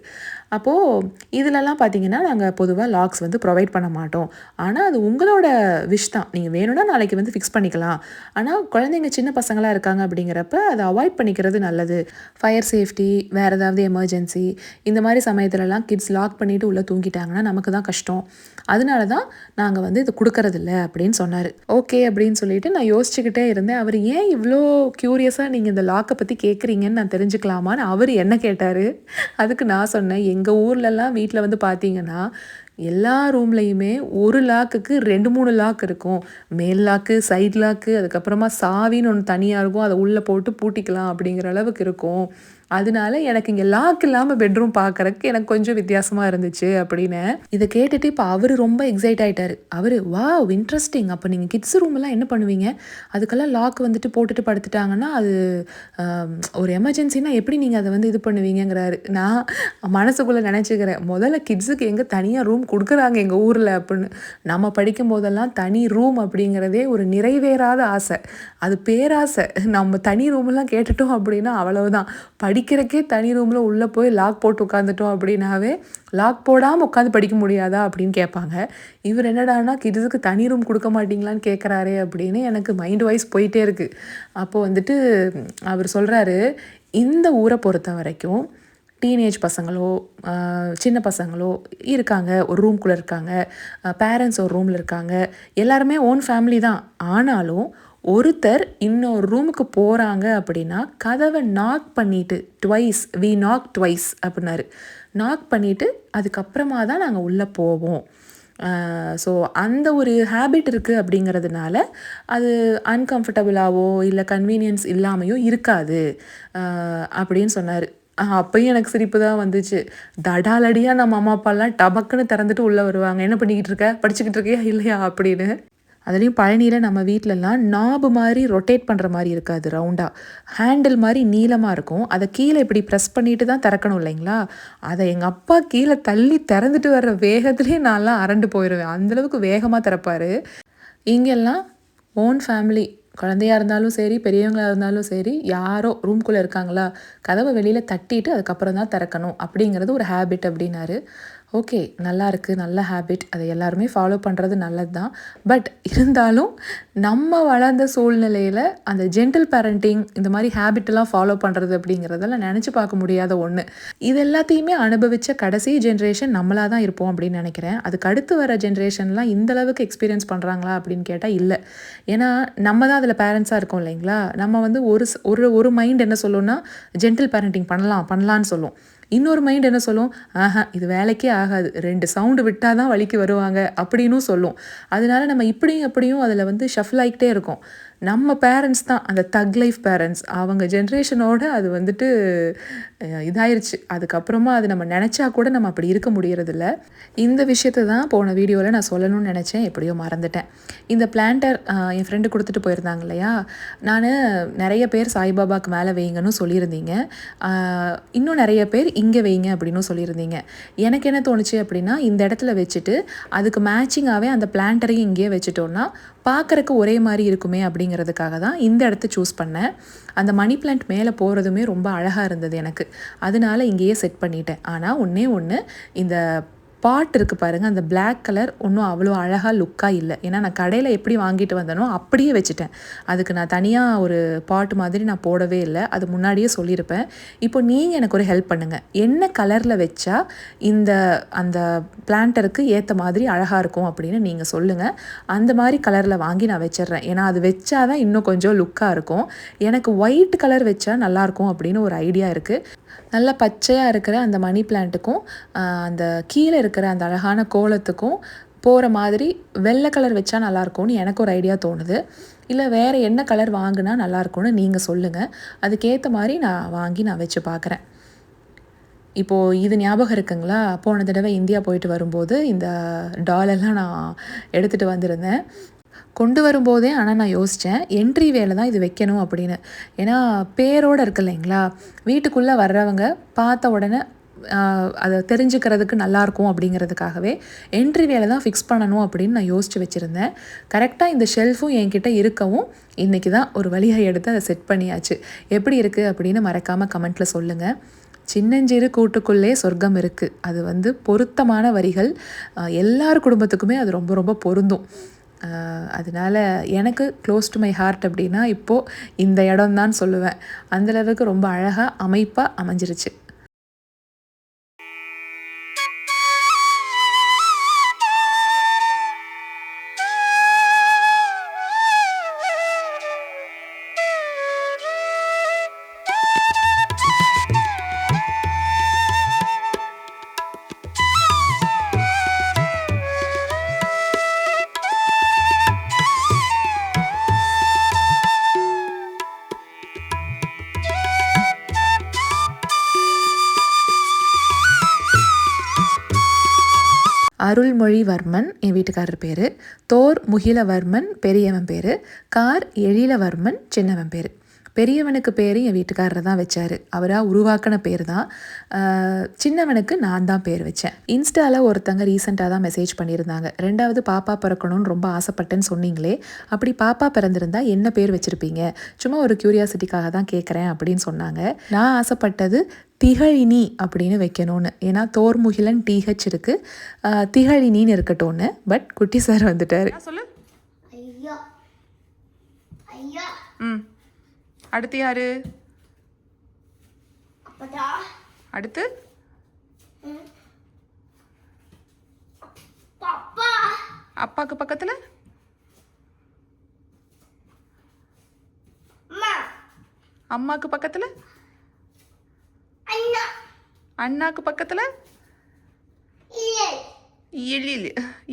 அப்போது இதிலெல்லாம் பார்த்தீங்கன்னா நாங்கள் பொதுவாக லாக்ஸ் வந்து ப்ரொவைட் பண்ண மாட்டோம். ஆனால் அது உங்களோட விஷ் தான், நீங்கள் வேணும்னா நாளைக்கு வந்து ஃபிக்ஸ் பண்ணிக்கலாம். ஆனால் குழந்தைங்க சின்ன பசங்களாக இருக்காங்க அப்படிங்கிறப்ப அதை அவாய்ட் பண்ணிக்கிறது நல்லது. ஃபயர் சேஃப்டி, வேறு ஏதாவது எமர்ஜென்சி, இந்த மாதிரி சமயத்துலலாம் கிட்ஸ் லாக் பண்ணிவிட்டு உள்ளே தூங்கிட்டாங்கன்னா நமக்கு தான் கஷ்டம். அதனால தான் நாங்கள் வந்து இது கொடுக்கறதில்ல அப்படின்னு சொன்னார். ஓகே அப்படின்னு சொல்லிட்டு நான் யோசிச்சுக்கிட்டே இருந்தேன். அவர் ஏன் இவ்வளோ க்யூரியஸாக நீங்கள் இந்த லாக்கை பற்றி கேட்குறீங்கன்னு நான் தெரிஞ்சுக்கலாமான்னு அவர் என்ன கேட்டார். அதுக்கு நான் சொன்னேன், எங்கள் ஊர்லலாம் வீட்டில் வந்து பார்த்தீங்கன்னா எல்லா ரூம்லேயுமே ஒரு லாக்குக்கு 2-3 லாக் இருக்கும். மேல் லாக்கு, சைட் லாக்கு, அதுக்கப்புறமா சாவின்னு ஒன்று தனியாக இருக்கும், அதை உள்ளே போட்டு பூட்டிக்கலாம் அப்படிங்கிற அளவுக்கு இருக்கும். அதனால எனக்கு இங்கே லாக் இல்லாமல் பெட்ரூம் பார்க்குறக்கு எனக்கு கொஞ்சம் வித்தியாசமாக இருந்துச்சு அப்படின்னு. இதை கேட்டுட்டு இப்போ அவர் ரொம்ப எக்ஸைட் ஆகிட்டார். அவர் வாவ் இன்ட்ரெஸ்டிங், அப்போ நீங்கள் கிட்ஸ் ரூமெல்லாம் என்ன பண்ணுவீங்க, அதுக்கெல்லாம் லாக் வந்துட்டு போட்டுட்டு படுத்துட்டாங்கன்னா அது ஒரு எமர்ஜென்சினா எப்படி நீங்கள் அதை வந்து இது பண்ணுவீங்கிறாரு. நான் மனசுக்குள்ளே நினச்சிக்கிறேன், முதல்ல கிட்ஸுக்கு எங்கே தனியாக ரூம் கொடுக்குறாங்க எங்கள் ஊரில் அப்படின்னு. நம்ம படிக்கும் போதெல்லாம் தனி ரூம் அப்படிங்கிறதே ஒரு நிறைவேறாத ஆசை, அது பேராசை. நம்ம தனி ரூமெல்லாம் கேட்டுட்டோம் அப்படின்னா அவ்வளவுதான். படிக்கிறக்கே தனி ரூமில் உள்ளே போய் லாக் போட்டு உட்காந்துட்டோம் அப்படின்னாவே லாக் போடாமல் உட்காந்து படிக்க முடியாதா அப்படின்னு கேட்பாங்க. இவர் என்னடானா கிட்ஸுக்கு தனி ரூம் கொடுக்க மாட்டிங்களான்னு கேட்குறாரே அப்படின்னு எனக்கு மைண்ட் வைஸ் போயிட்டே இருக்குது. அப்போது வந்துட்டு அவர் சொல்கிறாரு, இந்த ஊரை பொறுத்த வரைக்கும் டீனேஜ் பசங்களோ சின்ன பசங்களோ இருக்காங்க, ஒரு ரூம்குள்ளே இருக்காங்க, பேரண்ட்ஸ் ஒரு ரூமில் இருக்காங்க, எல்லாருமே ஓன் ஃபேமிலி தான். ஆனாலும் ஒருத்தர் இன்னொரு ரூமுக்கு போகிறாங்க அப்படின்னா கதவை நாக் பண்ணிவிட்டு ட்வைஸ், வி நாக் ட்வைஸ் அப்படின்னாரு. நாக் பண்ணிவிட்டு அதுக்கப்புறமா தான் நாங்கள் உள்ளே போவோம். ஸோ அந்த ஒரு ஹேபிட் இருக்குது அப்படிங்கிறதுனால அது அன்கம்ஃபர்டபுளாகவோ இல்லை கன்வீனியன்ஸ் இல்லாமையோ இருக்காது அப்படின்னு சொன்னார். அப்போயும் எனக்கு சிரிப்பு தான் வந்துச்சு. தடாலடியாக நம்ம அம்மா அப்பாலாம் டபக்குன்னு திறந்துட்டு உள்ளே வருவாங்க, என்ன பண்ணிக்கிட்டு இருக்க, படிச்சுக்கிட்டு இருக்கியா இல்லையா அப்படின்னு. அதுலேயும் பழனியில் நம்ம வீட்டிலலாம் நாபு மாதிரி ரொட்டேட் பண்ணுற மாதிரி இருக்காது, ரவுண்டாக ஹேண்டில் மாதிரி நீளமாக இருக்கும். அதை கீழே இப்படி ப்ரெஸ் பண்ணிட்டு தான் திறக்கணும் இல்லைங்களா? அதை எங்கள் அப்பா கீழே தள்ளி திறந்துட்டு வர்ற வேகத்துலேயே நான்லாம் அரண்டு போயிடுவேன். அந்தளவுக்கு வேகமாக திறப்பார். இங்கெல்லாம் ஓன் ஃபேமிலி, குழந்தையாக இருந்தாலும் சரி, பெரியவங்களாக இருந்தாலும் சரி, யாரோ ரூம்குள்ளே இருக்காங்களா, கதவை வெளியில் தட்டிட்டு அதுக்கப்புறம் தான் திறக்கணும் அப்படிங்கிறது ஒரு ஹேபிட் அப்படின்னாரு. ஓகே, நல்லா இருக்குது, நல்ல ஹேபிட். அதை எல்லாருமே ஃபாலோ பண்ணுறது நல்லது தான். பட் இருந்தாலும் நம்ம வளர்ந்த சூழ்நிலையில் அந்த ஜென்டில் பேரண்டிங் இந்த மாதிரி ஹேபிட்டெல்லாம் ஃபாலோ பண்ணுறது அப்படிங்கிறதெல்லாம் நினச்சி பார்க்க முடியாத ஒன்று. இது எல்லாத்தையுமே அனுபவித்த கடைசி ஜென்ரேஷன் நம்மளாக தான் இருப்போம் அப்படின்னு நினைக்கிறேன். அதுக்கு அடுத்து வர ஜென்ரேஷன்லாம் இந்த அளவுக்கு எக்ஸ்பீரியன்ஸ் பண்ணுறாங்களா அப்படின்னு கேட்டால் இல்லை. ஏன்னா நம்ம தான் அதில் பேரண்ட்ஸாக இருக்கோம் இல்லைங்களா? நம்ம வந்து ஒரு மைண்ட் என்ன சொல்லும்னா ஜென்டில் பேரண்டிங் பண்ணலான்னு சொல்லும். இன்னொரு மைண்ட் என்ன சொல்லும், இது வேலைக்கே ஆகாது, 2 சவுண்டு விட்டால் தான் வலிக்கு வருவாங்க அப்படின்னும் சொல்லும். அதனால நம்ம இப்படியும் எப்படியும் அதில் வந்து ஷஃபில் ஆகிக்கிட்டே இருக்கோம். நம்ம பேரண்ட்ஸ் தான் அந்த தக் லைஃப் பேரண்ட்ஸ். அவங்க ஜென்ரேஷனோட அது வந்துட்டு இதாயிருச்சு. அதுக்கப்புறமா அது நம்ம நினச்சா கூட நம்ம அப்படி இருக்க முடியறதில்ல. இந்த விஷயத்தை தான் போன வீடியோவில் நான் சொல்லணும்னு நினச்சேன், எப்படியோ மறந்துட்டேன். இந்த பிளான்டர் என் ஃப்ரெண்டு கொடுத்துட்டு போயிருந்தாங்க இல்லையா? நான் நிறைய பேர் சாய்பாபாவுக்கு மேலே வைங்கன்னு சொல்லியிருந்தீங்க. இன்னும் நிறைய பேர் இங்கே வைங்க அப்படின்னு சொல்லியிருந்தீங்க. எனக்கு என்ன தோணுச்சு அப்படின்னா, இந்த இடத்துல வச்சுட்டு அதுக்கு மேட்சிங்காகவே அந்த பிளான்டரையும் இங்கேயே வச்சுட்டோன்னா பார்க்குறக்கு ஒரே மாதிரி இருக்குமே அப்படிங்கிறதுக்காக தான் இந்த இடத்த சூஸ் பண்ணேன். அந்த மணி பிளான்ட் மேலே போகிறதுமே ரொம்ப அழகாக இருந்தது எனக்கு. அதனால இங்கேயே செட் பண்ணிட்டேன். ஆனால் ஒன்று இந்த பாட் இருக்குது பாருங்கள், அந்த பிளாக் கலர் ஒன்றும் அவ்வளோ அழகாக லுக்காக இல்லை. ஏன்னா நான் கடையில் எப்படி வாங்கிட்டு வந்தனோ அப்படியே வச்சுட்டேன். அதுக்கு நான் தனியாக ஒரு பாட் மாதிரி நான் போடவே இல்லை. அது முன்னாடியே சொல்லியிருப்பேன். இப்போ நீங்கள் எனக்கு ஒரு ஹெல்ப் பண்ணுங்கள். என்ன கலரில் வச்சா அந்த பிளான்டருக்கு ஏற்ற மாதிரி அழகாக இருக்கும் அப்படின்னு நீங்கள் சொல்லுங்கள். அந்த மாதிரி கலரில் வாங்கி நான் வச்சிடுறேன். ஏன்னா அது வச்சா தான் இன்னும் கொஞ்சம் லுக்காக இருக்கும். எனக்கு ஒயிட் கலர் வச்சா நல்லாயிருக்கும் அப்படின்னு ஒரு ஐடியா இருக்குது. நல்லா பச்சையாக இருக்கிற அந்த மணி பிளான்ட்டுக்கும் அந்த கீழே இருக்கிற அந்த அழகான கோலத்துக்கும் போகிற மாதிரி வெள்ளை கலர் வச்சா நல்லாயிருக்கும்னு எனக்கு ஒரு ஐடியா தோணுது. இல்லை வேறு என்ன கலர் வாங்கினா நல்லாயிருக்கும்னு நீங்கள் சொல்லுங்கள். அதுக்கேற்ற மாதிரி நான் வச்சு பார்க்குறேன். இப்போது இது ஞாபகம் இருக்குங்களா? போன தடவை இந்தியா போயிட்டு வரும்போது இந்த டாலெல்லாம் நான் எடுத்துகிட்டு வந்திருந்தேன். கொண்டு வரும்போதே ஆனால் நான் யோசித்தேன், என்ட்ரி வேலை தான் இது வைக்கணும் அப்படின்னு. ஏன்னா பேரோடு இருக்கு இல்லைங்களா? வீட்டுக்குள்ளே வர்றவங்க பார்த்த உடனே அதை தெரிஞ்சுக்கிறதுக்கு நல்லாயிருக்கும் அப்படிங்கிறதுக்காகவே என்ட்ரி வேலை தான் ஃபிக்ஸ் பண்ணணும் அப்படின்னு நான் யோசித்து வச்சுருந்தேன். கரெக்டாக இந்த ஷெல்ஃபும் என்கிட்ட இருக்கவும் இன்றைக்கி தான் ஒரு வழியாக எடுத்து அதை செட் பண்ணியாச்சு. எப்படி இருக்குது அப்படின்னு மறக்காமல் கமெண்ட்டில் சொல்லுங்கள். சின்னஞ்சிறு கூட்டுக்குள்ளே சொர்க்கம் இருக்குது. அது வந்து பொருத்தமான வரிகள். எல்லார் குடும்பத்துக்குமே அது ரொம்ப ரொம்ப பொருந்தும். அதனால் எனக்கு க்ளோஸ் டு மை ஹார்ட் அப்படின்னா இப்போது இந்த இடம் தான் சொல்லுவேன். அந்தளவுக்கு ரொம்ப அழகாக அமைப்பாக அமைஞ்சிருச்சு. அருள்மொழிவர்மன் என் வீட்டுக்காரர் பேர். தோர் முகிலவர்மன் பெரியவன் பேர். கார் எழிலவர்மன் சின்னவன் பேர். பெரியவனுக்கு பேர் என் வீட்டுக்காரர் தான் வச்சார். அவராக உருவாக்கின பேர் தான். சின்னவனுக்கு நான் தான் பேர் வச்சேன். இன்ஸ்டாவில் ஒருத்தங்க ரீசெண்டாக தான் மெசேஜ் பண்ணியிருந்தாங்க, 2வது பாப்பா பிறக்கணும்னு ரொம்ப ஆசைப்பட்டேன்னு சொன்னீங்களே, அப்படி பாப்பா பிறந்திருந்தா என்ன பேர் வச்சுருப்பீங்க? சும்மா ஒரு க்யூரியாசிட்டிக்காக தான் கேட்குறேன் அப்படின்னு சொன்னாங்க. நான் ஆசைப்பட்டது திகழினி அப்படின்னு வைக்கணும்னு. ஏன்னா தோர்முகிலன் TH இருக்குது, திகழினின்னு இருக்கட்டும்னு. பட் குட்டி சார் வந்துட்டார். சொல்லு. அடுத்து யாரு? அடுத்து அப்பாக்கு பக்கத்துல அம்மாக்கு பக்கத்துல அண்ணாக்கு பக்கத்துல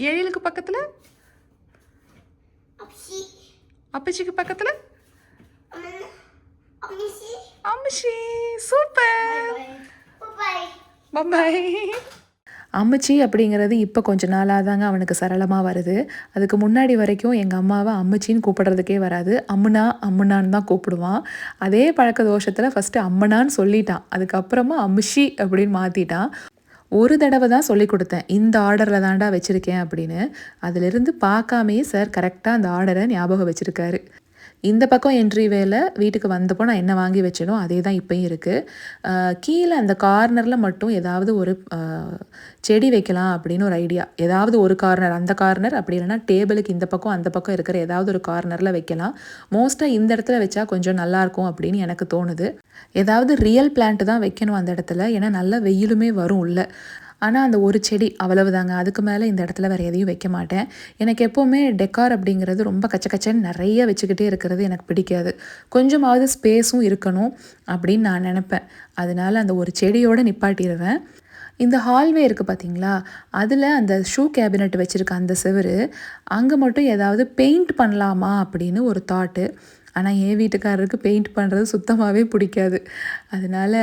எழிலுக்கு பக்கத்துல அப்பச்சிக்கு பக்கத்துல அம்மிஷி. சூப்பர். பாய். அம்முச்சி அப்படிங்கிறது இப்போ கொஞ்ச நாளாக தாங்க அவனுக்கு சரளமாக வருது. அதுக்கு முன்னாடி வரைக்கும் எங்கள் அம்மாவை அம்முச்சின்னு கூப்பிடுறதுக்கே வராது. அம்முனா அம்முனான்னு தான் கூப்பிடுவான். அதே பழக்க தோஷத்தில் ஃபஸ்ட்டு அம்மனான்னு சொல்லிட்டான். அதுக்கப்புறமா அம்முஷி அப்படின்னு மாற்றிட்டான். ஒரு தடவை தான் சொல்லிக் கொடுத்தேன், இந்த ஆர்டரில் தான்டா வச்சுருக்கேன் அப்படின்னு. அதிலிருந்து பார்க்காமையே சார் கரெக்டாக அந்த ஆர்டரை ஞாபகம் வச்சுருக்காரு. இந்த பக்கம் என்ட்ரிவேல வீட்டுக்கு வந்தப்போ நான் என்ன வாங்கி வச்சேனோ அதே தான் இப்பயும் இருக்குது. கீழே அந்த கார்னரில் மட்டும் ஏதாவது ஒரு செடி வைக்கலாம் அப்படின்னு ஒரு ஐடியா. ஏதாவது ஒரு கார்னர், அந்த கார்னர் அப்படி இல்லைன்னா டேபிளுக்கு இந்த பக்கம் அந்த பக்கம் இருக்கிற ஏதாவது ஒரு கார்னரில் வைக்கலாம். மோஸ்ட்டாக இந்த இடத்துல வச்சா கொஞ்சம் நல்லாயிருக்கும் அப்படின்னு எனக்கு தோணுது. ஏதாவது ரியல் பிளான்ட்டு தான் வைக்கணும் அந்த இடத்துல, ஏன்னா நல்லா வெயிலுமே வரும் உள்ள. ஆனால் அந்த ஒரு செடி அவ்வளவுதாங்க. அதுக்கு மேலே இந்த இடத்துல வேறு எதையும் வைக்க மாட்டேன். எனக்கு எப்போவுமே டெக்கார் அப்படிங்கிறது ரொம்ப கச்ச கச்சன்னு நிறைய வச்சுக்கிட்டே இருக்கிறது எனக்கு பிடிக்காது. கொஞ்சமாவது ஸ்பேஸும் இருக்கணும் அப்படின்னு நான் நினப்பேன். அதனால அந்த ஒரு செடியோடு நிப்பாட்டிடுவேன். இந்த ஹால்வே இருக்குது பார்த்தீங்களா, அதில் அந்த ஷூ கேபினெட் வச்சுருக்க அந்த செவுரு, அங்கே மட்டும் ஏதாவது பெயிண்ட் பண்ணலாமா அப்படின்னு ஒரு தாட்டு. ஆனால் என் வீட்டுக்காரருக்கு பெயிண்ட் பண்ணுறது சுத்தமாகவே பிடிக்காது. அதனால்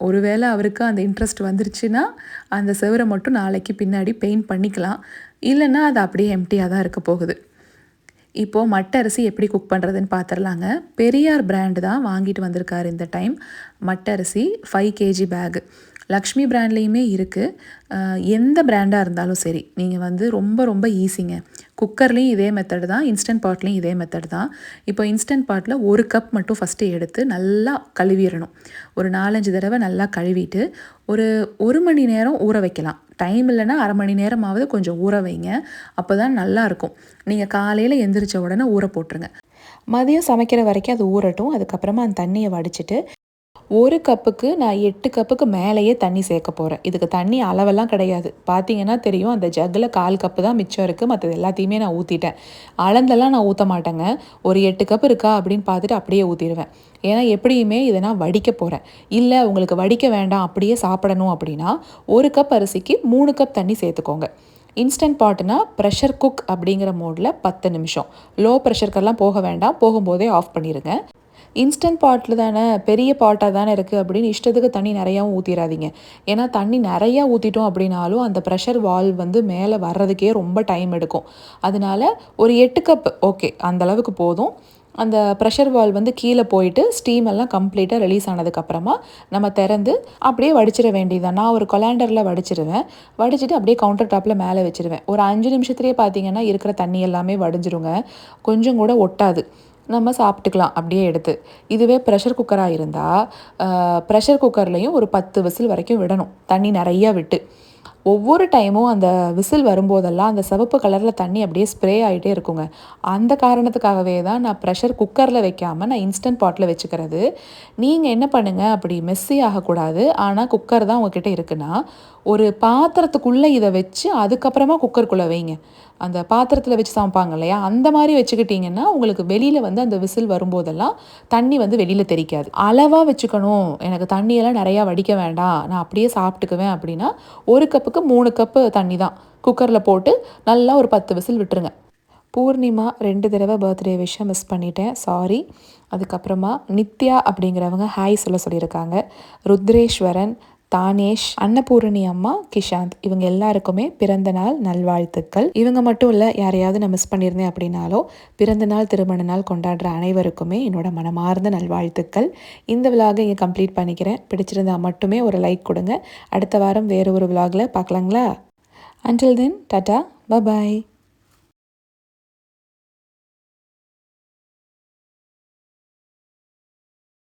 ஒருவேளை அவருக்கு அந்த இன்ட்ரெஸ்ட் வந்துருச்சுன்னா அந்த செவரை மட்டும் நாளைக்கு பின்னாடி பெயிண்ட் பண்ணிக்கலாம். இல்லைன்னா அது அப்படியே எம்டியாக தான் இருக்க போகுது. இப்போது மட்டை அரிசி எப்படி குக் பண்ணுறதுன்னு பார்த்துடலாங்க. பெரியார் பிராண்டு தான் வாங்கிட்டு வந்திருக்காரு இந்த டைம். மட்டை அரிசி 5 kg பேகு. லக்ஷ்மி பிராண்ட்லேயுமே இருக்குது. எந்த பிராண்டாக இருந்தாலும் சரி, நீங்கள் வந்து ரொம்ப ரொம்ப ஈஸிங்க. குக்கர்லேயும் இதே மெத்தடு தான், இன்ஸ்டன்ட் பாட்லேயும் இதே மெத்தடு தான். இப்போ இன்ஸ்டன்ட் பாட்டில் 1 கப் மட்டும் ஃபஸ்ட்டு எடுத்து நல்லா கழுவிடணும். ஒரு 4-5 தடவை நல்லா கழுவிட்டு ஒரு 1 மணி நேரம் ஊற வைக்கலாம். டைம் இல்லைன்னா அரை மணி நேரமாவது கொஞ்சம் ஊற வைங்க. அப்போ தான் நல்லாயிருக்கும். நீங்கள் காலையில் எந்திரிச்ச உடனே ஊற போட்டுருங்க. மதியம் சமைக்கிற வரைக்கும் அது ஊறட்டும். அதுக்கப்புறமா அந்த தண்ணியை வடிச்சிட்டு 1 கப்புக்கு நான் 8 கப்புக்கு மேலேயே தண்ணி சேர்க்க போகிறேன். இதுக்கு தண்ணி அளவெல்லாம் கிடையாது. பார்த்தீங்கன்னா தெரியும், அந்த ஜக்கில் 1/4 கப்பு தான் மிச்சம் இருக்குது. மற்றது எல்லாத்தையுமே நான் ஊற்றிட்டேன். அளந்தெல்லாம் நான் ஊற்ற மாட்டேங்க. ஒரு 8 கப் இருக்கா அப்படின்னு பார்த்துட்டு அப்படியே ஊற்றிடுவேன். ஏன்னா எப்படியுமே இதை நான் வடிக்க போகிறேன். இல்லை உங்களுக்கு வடிக்க வேண்டாம், அப்படியே சாப்பிடணும் அப்படின்னா 1 கப் அரிசிக்கு 3 கப் தண்ணி சேர்த்துக்கோங்க. இன்ஸ்டன்ட் பாட்டுனா ப்ரெஷர் குக் அப்படிங்கிற மோடில் 10 நிமிஷம். லோ ப்ரெஷருக்கெல்லாம் போக வேண்டாம், போகும்போதே ஆஃப் பண்ணிடுங்க. இன்ஸ்டன்ட் பாட்டில் தானே, பெரிய பாட்டாக தானே இருக்குது அப்படின்னு இஷ்டத்துக்கு தண்ணி நிறையாவும் ஊற்றிடாதீங்க. ஏன்னா தண்ணி நிறையா ஊற்றிட்டோம் அப்படின்னாலும் அந்த ப்ரெஷர் வால்வ் வந்து மேலே வர்றதுக்கே ரொம்ப டைம் எடுக்கும். அதனால ஒரு 8 கப் ஓகே, அந்தளவுக்கு போதும். அந்த ப்ரெஷர் வால்வ் வந்து கீழே போயிட்டு ஸ்டீம் எல்லாம் கம்ப்ளீட்டாக ரிலீஸ் ஆனதுக்கப்புறமா நம்ம திறந்து அப்படியே வடிச்சிட வேண்டியதுதான். நான் ஒரு கொலாண்டரில் வடிச்சிடுவேன். வடிச்சிட்டு அப்படியே கவுண்டர் டாப்பில் மேலே வச்சுருவேன். ஒரு 5 நிமிஷத்துலேயே பார்த்தீங்கன்னா இருக்கிற தண்ணி எல்லாமே வடிஞ்சிருங்க. கொஞ்சம் கூட ஒட்டாது. நம்ம சாப்பிட்டுக்கலாம் அப்படியே எடுத்து. இதுவே ப்ரெஷர் குக்கராக இருந்தால் ப்ரெஷர் குக்கர்லேயும் ஒரு 10 விசில் வரைக்கும் விடணும், தண்ணி நிறையா விட்டு. ஒவ்வொரு டைமும் அந்த விசில் வரும்போதெல்லாம் அந்த சிவப்பு கலரில் தண்ணி அப்படியே ஸ்ப்ரே ஆகிட்டே இருக்குங்க. அந்த காரணத்துக்காகவே தான் நான் ப்ரெஷர் குக்கரில் வைக்காமல் நான் இன்ஸ்டன்ட் பாட்டில் வச்சுக்கிறது. நீங்கள் என்ன பண்ணுங்கள், அப்படி மெஸ்ஸி ஆகக்கூடாது. ஆனால் குக்கர் தான் உங்ககிட்ட இருக்குன்னா ஒரு பாத்திரத்துக்குள்ளே இதை வச்சு அதுக்கப்புறமா குக்கருக்குள்ளே வைங்க. அந்த பாத்திரத்தில் வச்சு சமைப்பாங்க இல்லையா, அந்த மாதிரி வச்சுக்கிட்டிங்கன்னா உங்களுக்கு வெளியில் வந்து அந்த விசில் வரும்போதெல்லாம் தண்ணி வந்து வெளியில் தெரிக்காது. அளவாக வச்சுக்கணும், எனக்கு தண்ணியெல்லாம் நிறையா வடிக்க வேண்டாம், நான் அப்படியே சாப்பிட்டுக்குவேன் அப்படின்னா 1 கப்புக்கு 3 கப்பு தண்ணி தான் குக்கரில் போட்டு நல்லா ஒரு 10 விசில் விட்டுருங்க. பூர்ணிமா 2 தடவை பர்த்டே விஷயம் மிஸ் பண்ணிட்டேன், சாரி. அதுக்கப்புறமா நித்யா அப்படிங்கிறவங்க ஹாய் சொல்லியிருக்காங்க. ருத்ரேஸ்வரன், தானேஷ், அன்னபூரணி அம்மா, கிஷாந்த், இவங்க எல்லாருக்குமே பிறந்த நாள் நல்வாழ்த்துக்கள். இவங்க மட்டும் இல்லை, யாரையாவது நான் மிஸ் பண்ணியிருந்தேன் அப்படின்னாலோ பிறந்த நாள் திருமண நாள் கொண்டாடுற அனைவருக்குமே என்னோட மனமார்ந்த நல்வாழ்த்துக்கள். இந்த விலாகை இங்கே கம்ப்ளீட் பண்ணிக்கிறேன். பிடிச்சிருந்தா மட்டுமே ஒரு லைக் கொடுங்க. அடுத்த வாரம் வேறு ஒரு விலாகில் பார்க்கலாங்களா? Until then, tata, bye bye.